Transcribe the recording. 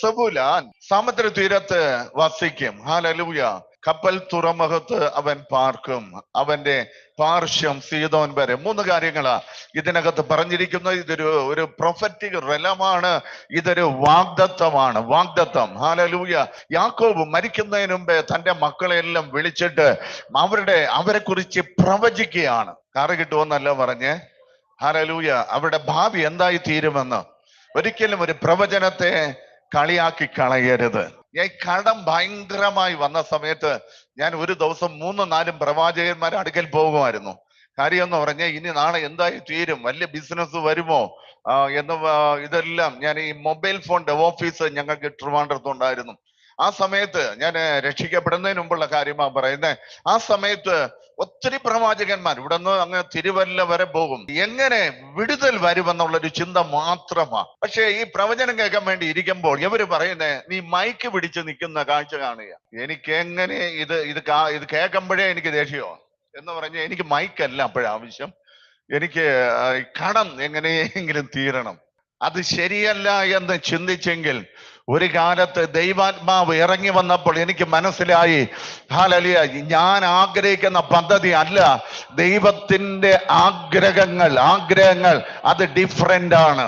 സെബൂലാൻ സമുദ്ര തീരത്ത് വസിക്കും. ഹല്ലേലൂയ. കപ്പൽ തുറമുഖത്ത് അവൻ പാർക്കും. അവന്റെ പാർശ്വം സീദോൻ വരെ. 3 കാര്യങ്ങളാ ഇതിനകത്ത് പറഞ്ഞിരിക്കുന്നത്. ഒരു പ്രൊഫറ്റിക് റെലമാണ്. ഇതൊരു വാഗ്ദത്തമാണ്. വാഗ്ദത്തം. ഹല്ലേലൂയ. യാക്കോബ് മരിക്കുന്നതിന് മുമ്പേ തന്റെ മക്കളെല്ലാം വിളിച്ചിട്ട് അവരെ കുറിച്ച് പ്രവചിക്കുകയാണ്. കാറ് കിട്ടുമെന്നല്ല പറഞ്ഞ്. ഹല്ലേലൂയ. അവരുടെ ഭാവി എന്തായി തീരുമെന്ന്. ഒരിക്കലും ഒരു പ്രവചനത്തെ കളിയാക്കി കളയരുത്. ഈ കടം ഭയങ്കരമായി വന്ന സമയത്ത് ഞാൻ ഒരു ദിവസം 3-4 പ്രവാചകന്മാരുടെ അടുക്കൽ പോകുമായിരുന്നു. കാര്യം എന്ന് പറഞ്ഞാൽ ഇനി നാളെ എന്തായി തീരും, വലിയ ബിസിനസ് വരുമോ എന്ന് ഇതെല്ലാം. ഞാൻ ഈ മൊബൈൽ ഫോൺ ഓഫീസ് ഞങ്ങൾക്ക് ട്രിവാൻഡ്രത്തുണ്ടായിരുന്നു. ആ സമയത്ത് ഞാൻ രക്ഷിക്കപ്പെടുന്നതിന് മുമ്പുള്ള കാര്യമാണ് പറയുന്നത്. ആ സമയത്ത് ഒത്തിരി പ്രവാചകന്മാർ ഇവിടെ നിന്ന് അങ്ങ് തിരുവല്ല വരെ പോകും. എങ്ങനെ വിടുതൽ വരുമെന്നുള്ളൊരു ചിന്ത മാത്രമാ. പക്ഷെ ഈ പ്രവചനം കേൾക്കാൻ വേണ്ടി ഇരിക്കുമ്പോൾ ഇവര് പറയുന്നേ, നീ മൈക്ക് പിടിച്ച് നിൽക്കുന്ന കാഴ്ച കാണുക. എനിക്ക് എങ്ങനെ ഇത് കേൾക്കുമ്പോഴേ എനിക്ക് ദേഷ്യമോ എന്ന് പറഞ്ഞ, എനിക്ക് മൈക്കല്ല അപ്പോഴാവശ്യം. എനിക്ക് കടം എങ്ങനെയെങ്കിലും തീരണം. അത് ശരിയല്ല എന്ന് ചിന്തിച്ചെങ്കിൽ ഒരു കാലത്ത് ദൈവാത്മാവ് ഇറങ്ങി വന്നപ്പോൾ എനിക്ക് മനസ്സിലായി, ഹല്ലേലൂയ, ഞാൻ ആഗ്രഹിക്കുന്ന പദ്ധതി അല്ല. ദൈവത്തിന്റെ ആഗ്രഹങ്ങൾ അത് ഡിഫറെന്റ് ആണ്.